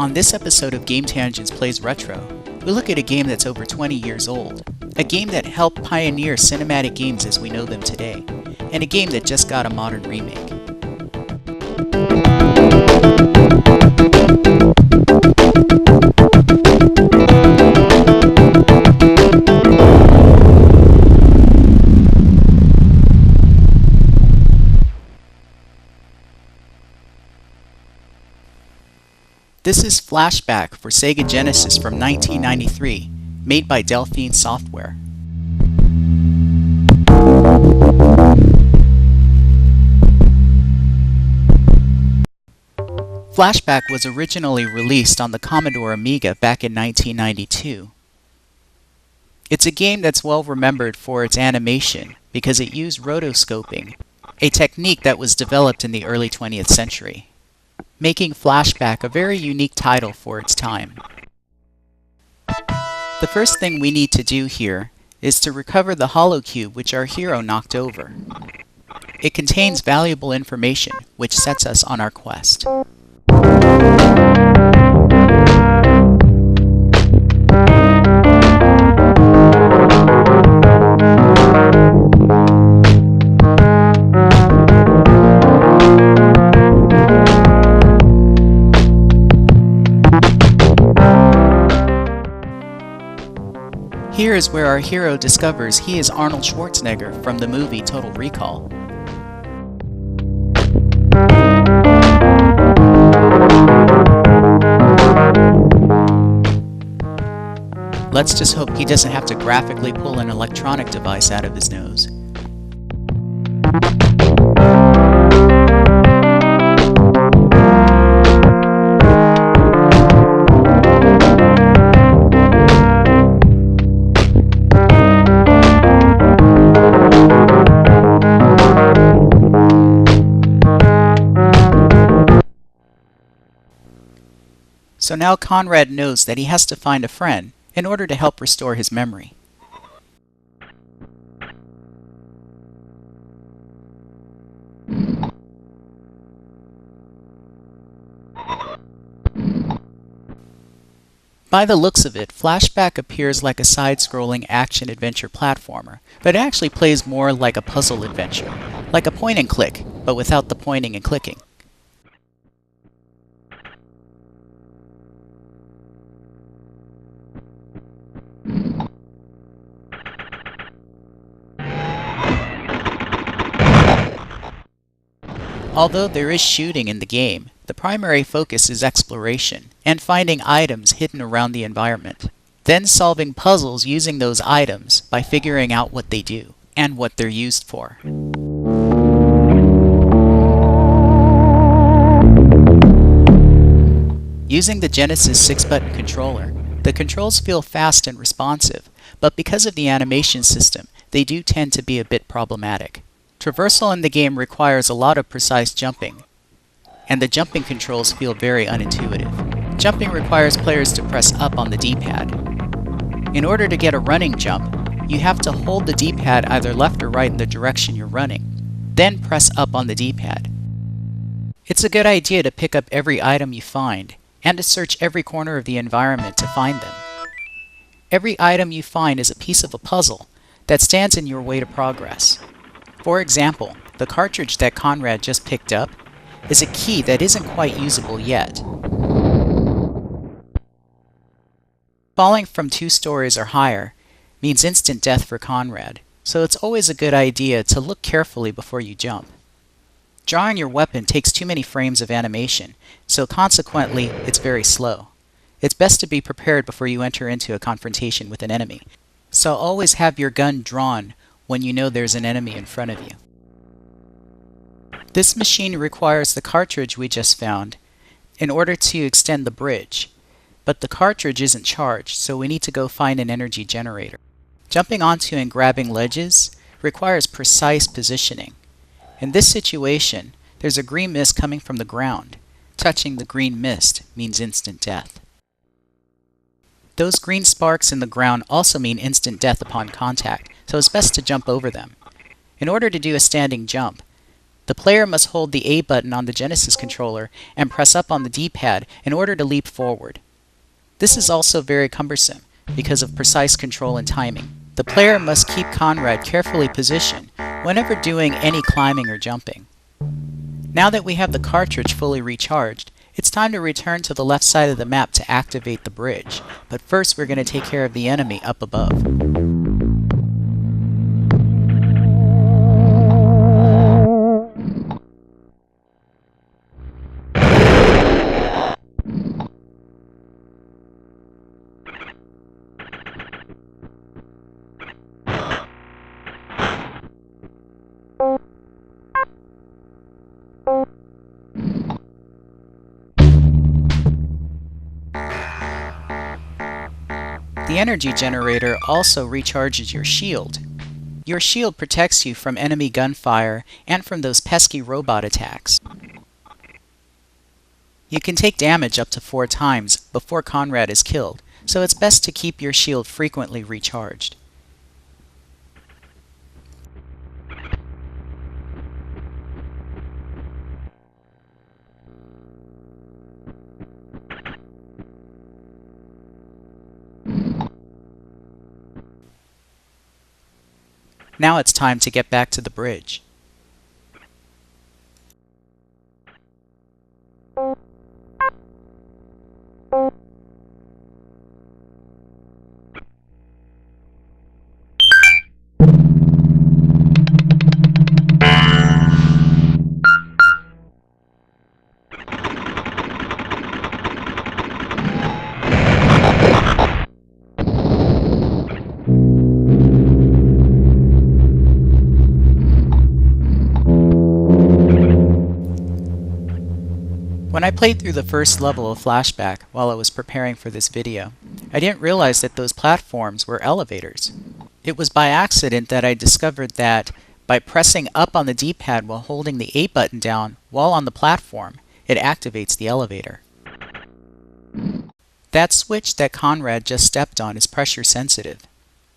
On this episode of Game Tangents Plays Retro, we look at a game that's over 20 years old, a game that helped pioneer cinematic games as we know them today, and a game that just got a modern remake. This is Flashback for Sega Genesis from 1993, made by Delphine Software. Flashback was originally released on the Commodore Amiga back in 1992. It's a game that's well remembered for its animation because it used rotoscoping, a technique that was developed in the early 20th century, making Flashback a very unique title for its time. The first thing we need to do here is to recover the hollow cube which our hero knocked over. It contains valuable information which sets us on our quest. Here is where our hero discovers he is Arnold Schwarzenegger from the movie Total Recall. Let's just hope he doesn't have to graphically pull an electronic device out of his nose. So now Conrad knows that he has to find a friend in order to help restore his memory. By the looks of it, Flashback appears like a side-scrolling action-adventure platformer, but it actually plays more like a puzzle adventure, like a point-and-click, but without the pointing and clicking. Although there is shooting in the game, the primary focus is exploration and finding items hidden around the environment, then solving puzzles using those items by figuring out what they do and what they're used for. Using the Genesis 6-button controller, the controls feel fast and responsive, but because of the animation system, they do tend to be a bit problematic. Traversal in the game requires a lot of precise jumping, and the jumping controls feel very unintuitive. Jumping requires players to press up on the D-pad. In order to get a running jump, you have to hold the D-pad either left or right in the direction you're running, then press up on the D-pad. It's a good idea to pick up every item you find, and to search every corner of the environment to find them. Every item you find is a piece of a puzzle that stands in your way to progress. For example, the cartridge that Conrad just picked up is a key that isn't quite usable yet. Falling from 2 stories or higher means instant death for Conrad, so it's always a good idea to look carefully before you jump. Drawing your weapon takes too many frames of animation, so consequently it's very slow. It's best to be prepared before you enter into a confrontation with an enemy, so always have your gun drawn when you know there's an enemy in front of you. This machine requires the cartridge we just found in order to extend the bridge, but the cartridge isn't charged, so we need to go find an energy generator. Jumping onto and grabbing ledges requires precise positioning. In this situation, there's a green mist coming from the ground. Touching the green mist means instant death. Those green sparks in the ground also mean instant death upon contact, so it's best to jump over them. In order to do a standing jump, The player must hold the A button on the Genesis controller and press up on the D-pad in order to leap forward. This is also very cumbersome because of precise control and timing. The player must keep Conrad carefully positioned whenever doing any climbing or jumping. Now that we have the cartridge fully recharged, it's time to return to the left side of the map to activate the bridge, but first we're going to take care of the enemy up above. The energy generator also recharges your shield. Your shield protects you from enemy gunfire and from those pesky robot attacks. You can take damage up to 4 times before Conrad is killed, so it's best to keep your shield frequently recharged. Now it's time to get back to the bridge. When I played through the first level of Flashback while I was preparing for this video, I didn't realize that those platforms were elevators. It was by accident that I discovered that by pressing up on the D-pad while holding the A button down while on the platform, it activates the elevator. That switch that Conrad just stepped on is pressure sensitive.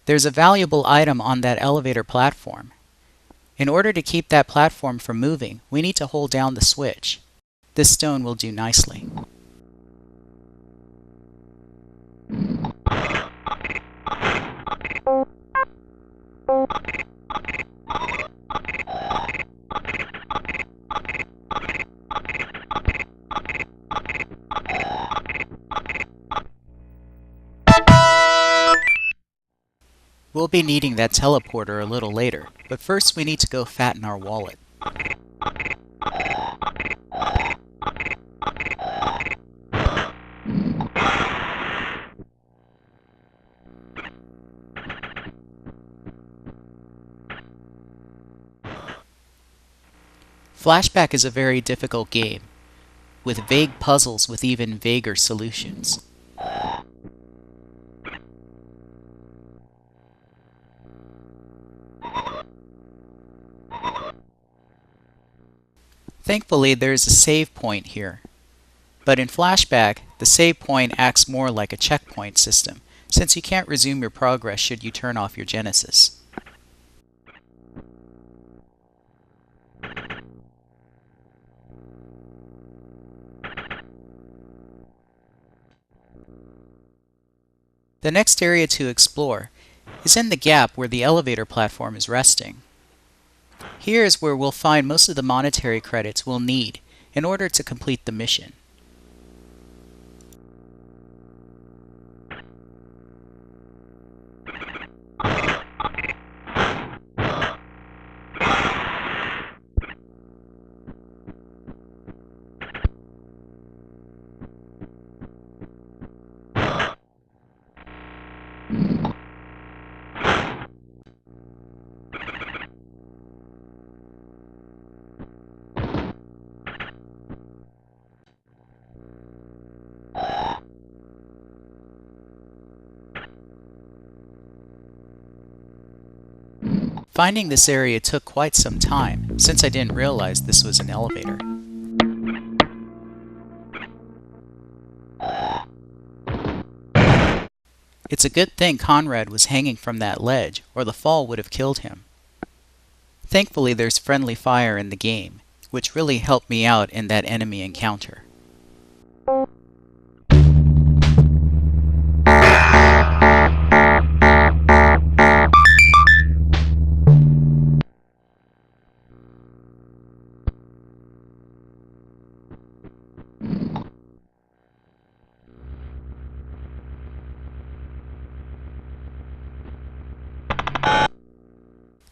There's a valuable item on that elevator platform. In order to keep that platform from moving, we need to hold down the switch. This stone will do nicely. We'll be needing that teleporter a little later, but first we need to go fatten our wallet. Flashback is a very difficult game, with vague puzzles with even vaguer solutions. Thankfully, there is a save point here, but in Flashback, the save point acts more like a checkpoint system, since you can't resume your progress should you turn off your Genesis. The next area to explore is in the gap where the elevator platform is resting. Here is where we'll find most of the monetary credits we'll need in order to complete the mission. Finding this area took quite some time, since I didn't realize this was an elevator. It's a good thing Conrad was hanging from that ledge, or the fall would have killed him. Thankfully, there's friendly fire in the game, which really helped me out in that enemy encounter.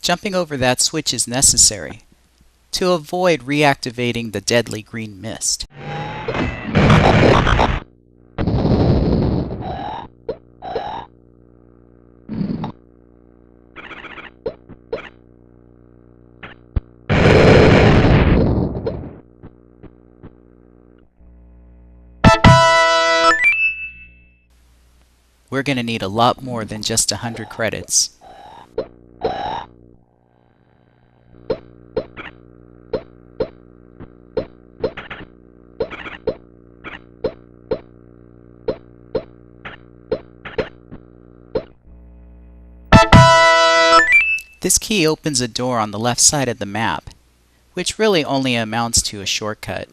Jumping over that switch is necessary to avoid reactivating the deadly green mist. We're going to need a lot more than just 100 credits. This key opens a door on the left side of the map, which really only amounts to a shortcut.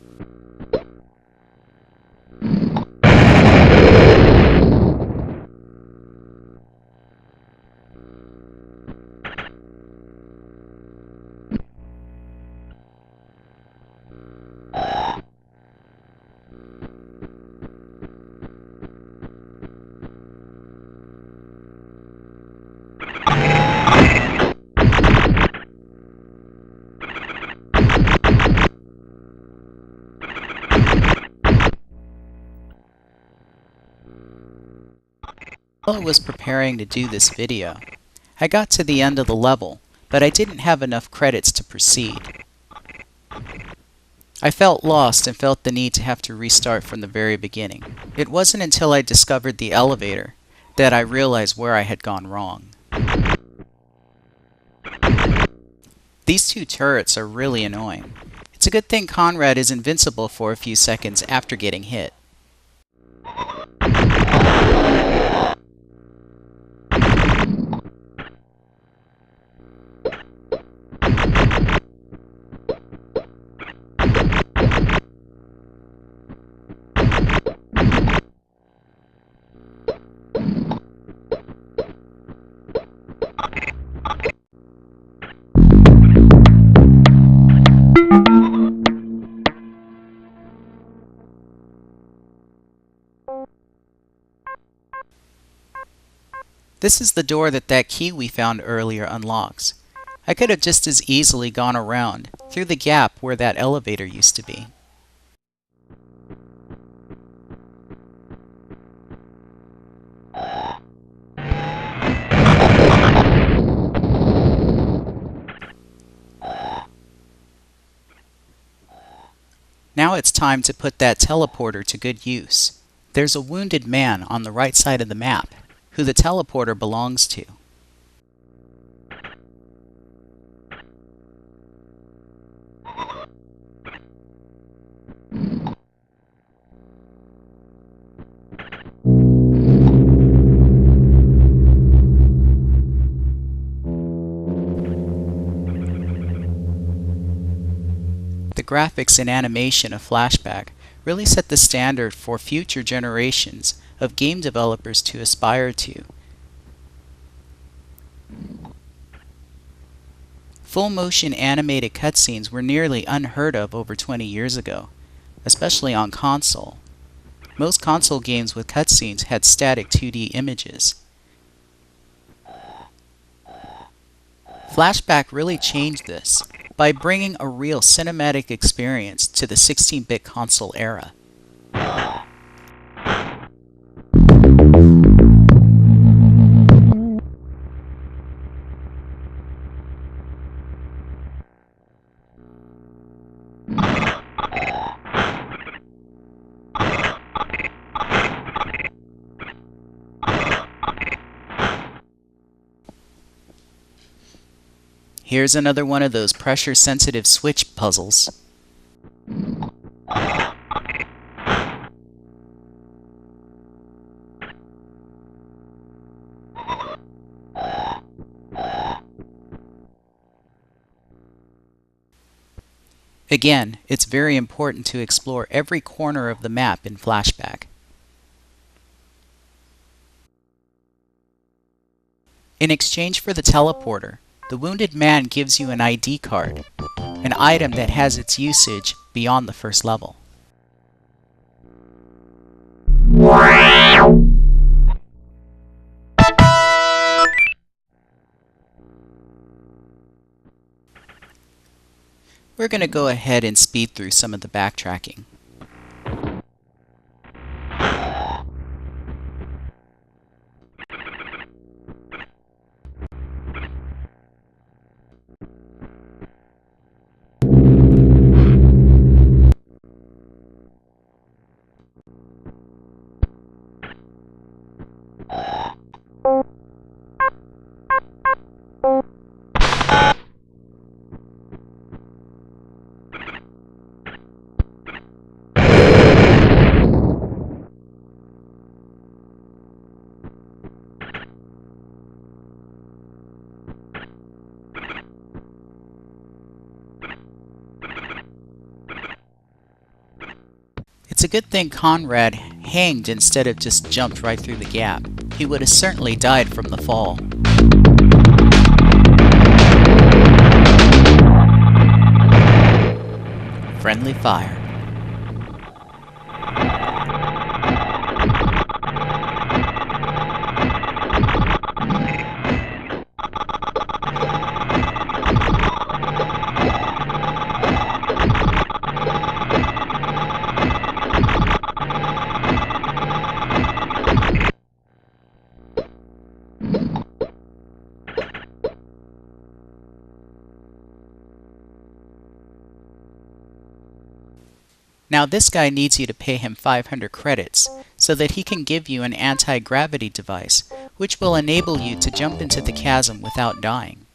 While I was preparing to do this video, I got to the end of the level, but I didn't have enough credits to proceed. I felt lost and felt the need to have to restart from the very beginning. It wasn't until I discovered the elevator that I realized where I had gone wrong. These two turrets are really annoying. It's a good thing Conrad is invincible for a few seconds after getting hit. This is the door that key we found earlier unlocks. I could have just as easily gone around through the gap where that elevator used to be. Now it's time to put that teleporter to good use. There's a wounded man on the right side of the map, who the teleporter belongs to. The graphics and animation of Flashback really set the standard for future generations of game developers to aspire to. Full-motion animated cutscenes were nearly unheard of over 20 years ago, especially on console. Most console games with cutscenes had static 2D images. Flashback really changed this by bringing a real cinematic experience to the 16-bit console era. Here's another one of those pressure-sensitive switch puzzles. Again, it's very important to explore every corner of the map in Flashback. In exchange for the teleporter, the wounded man gives you an ID card, an item that has its usage beyond the first level. We're going to go ahead and speed through some of the backtracking. It's a good thing Conrad hanged instead of just jumped right through the gap. He would have certainly died from the fall. Friendly fire. Now this guy needs you to pay him 500 credits so that he can give you an anti-gravity device, which will enable you to jump into the chasm without dying.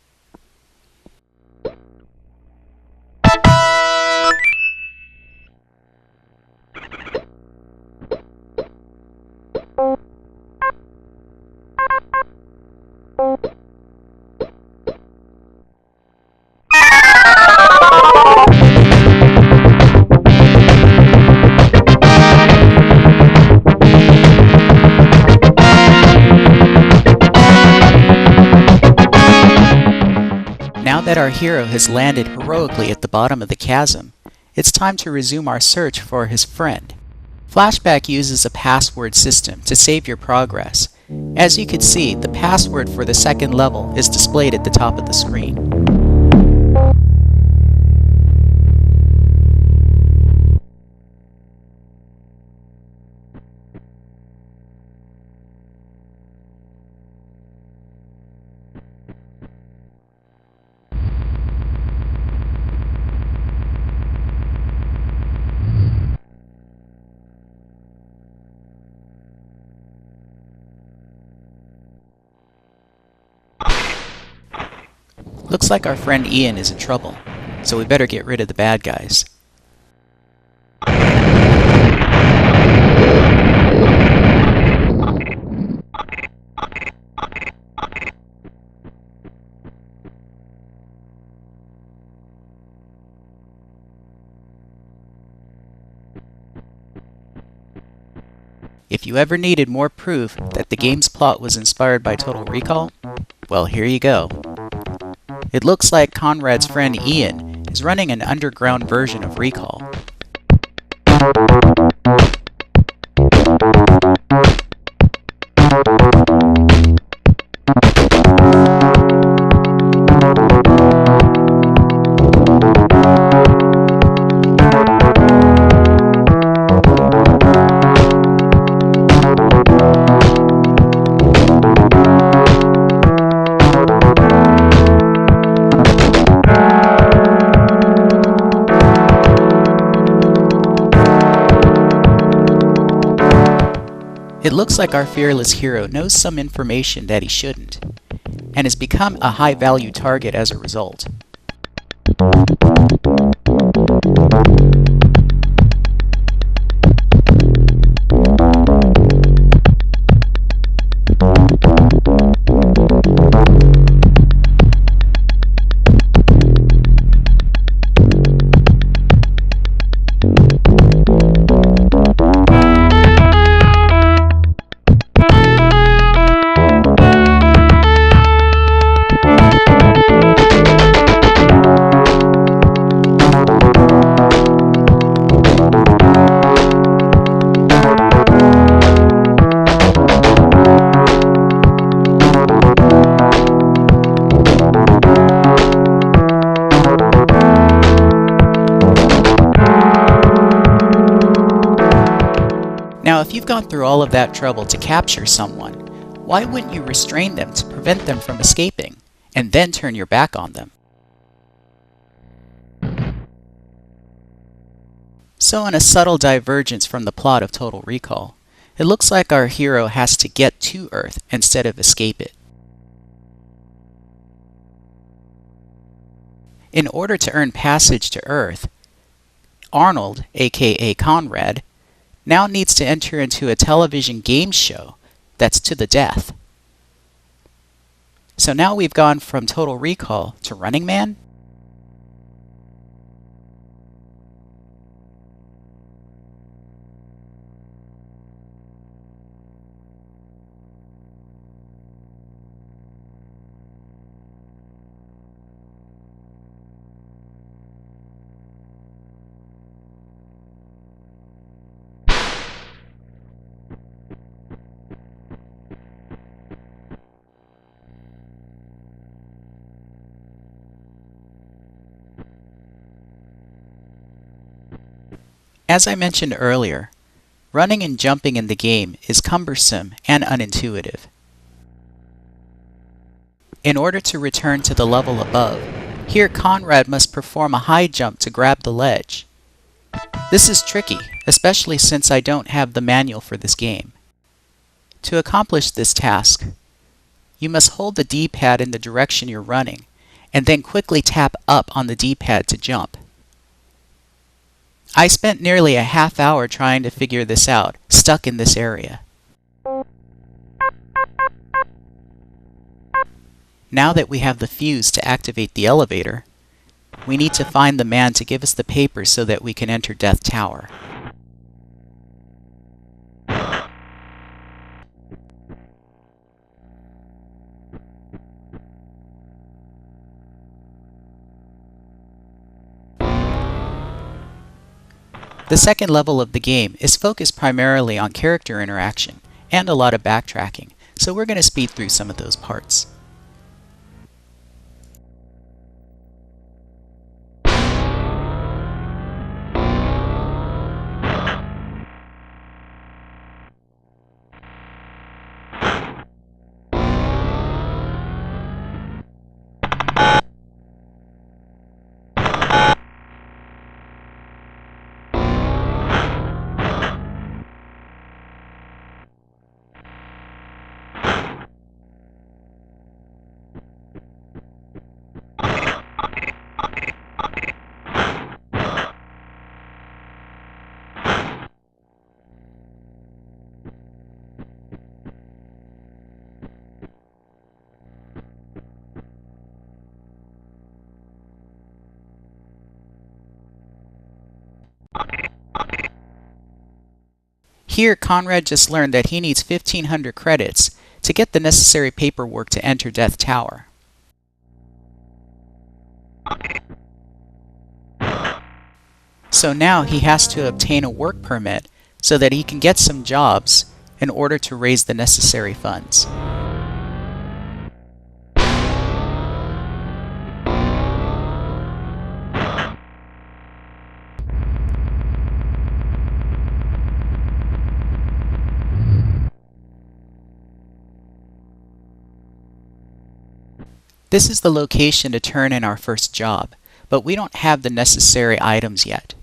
Now that our hero has landed heroically at the bottom of the chasm, it's time to resume our search for his friend. Flashback uses a password system to save your progress. As you can see, the password for the second level is displayed at the top of the screen. Looks like our friend Ian is in trouble, so we better get rid of the bad guys. If you ever needed more proof that the game's plot was inspired by Total Recall, well, here you go. It looks like Conrad's friend Ian is running an underground version of Recall. It looks like our fearless hero knows some information that he shouldn't, and has become a high-value target as a result. Now, if you've gone through all of that trouble to capture someone, why wouldn't you restrain them to prevent them from escaping, and then turn your back on them? So in a subtle divergence from the plot of Total Recall, it looks like our hero has to get to Earth instead of escape it. In order to earn passage to Earth, Arnold, aka Conrad, now needs to enter into a television game show that's to the death. So now we've gone from Total Recall to Running Man? As I mentioned earlier, running and jumping in the game is cumbersome and unintuitive. In order to return to the level above, here Conrad must perform a high jump to grab the ledge. This is tricky, especially since I don't have the manual for this game. To accomplish this task, you must hold the D-pad in the direction you're running, and then quickly tap up on the D-pad to jump. I spent nearly a half hour trying to figure this out, stuck in this area. Now that we have the fuse to activate the elevator, we need to find the man to give us the papers so that we can enter Death Tower. The second level of the game is focused primarily on character interaction and a lot of backtracking, so we're going to speed through some of those parts. Here, Conrad just learned that he needs 1,500 credits to get the necessary paperwork to enter Death Tower. So now he has to obtain a work permit so that he can get some jobs in order to raise the necessary funds. This is the location to turn in our first job, but we don't have the necessary items yet.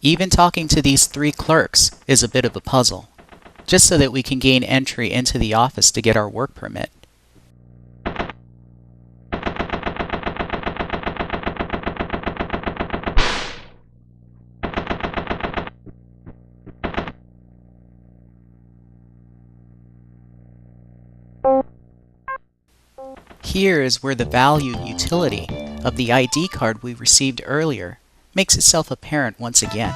Even talking to these 3 clerks is a bit of a puzzle, just so that we can gain entry into the office to get our work permit. Here is where the valued utility of the ID card we received earlier makes itself apparent once again.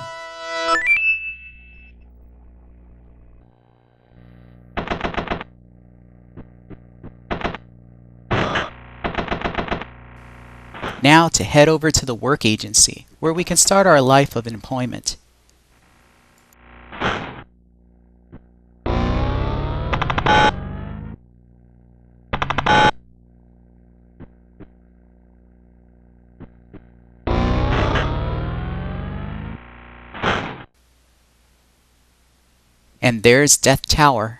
Now to head over to the work agency, where we can start our life of employment. And there's Death Tower.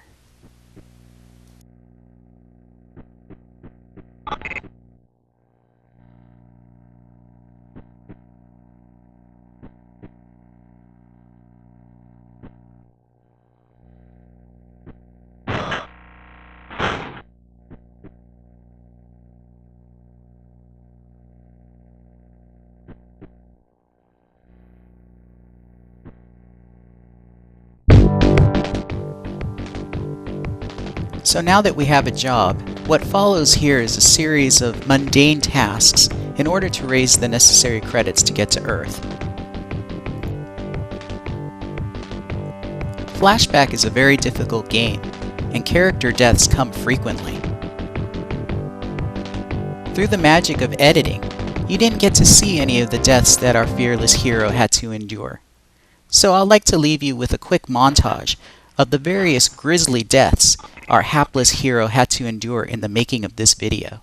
So now that we have a job, what follows here is a series of mundane tasks in order to raise the necessary credits to get to Earth. Flashback is a very difficult game, and character deaths come frequently. Through the magic of editing, you didn't get to see any of the deaths that our fearless hero had to endure. So I'd like to leave you with a quick montage of the various grisly deaths our hapless hero had to endure in the making of this video.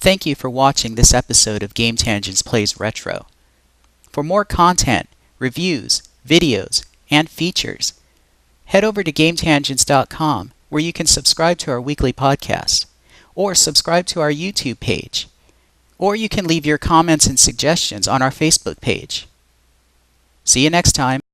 Thank you for watching this episode of Game Tangents Plays Retro. For more content, reviews, videos, and features, head over to GameTangents.com, where you can subscribe to our weekly podcast, or subscribe to our YouTube page, or you can leave your comments and suggestions on our Facebook page. See you next time.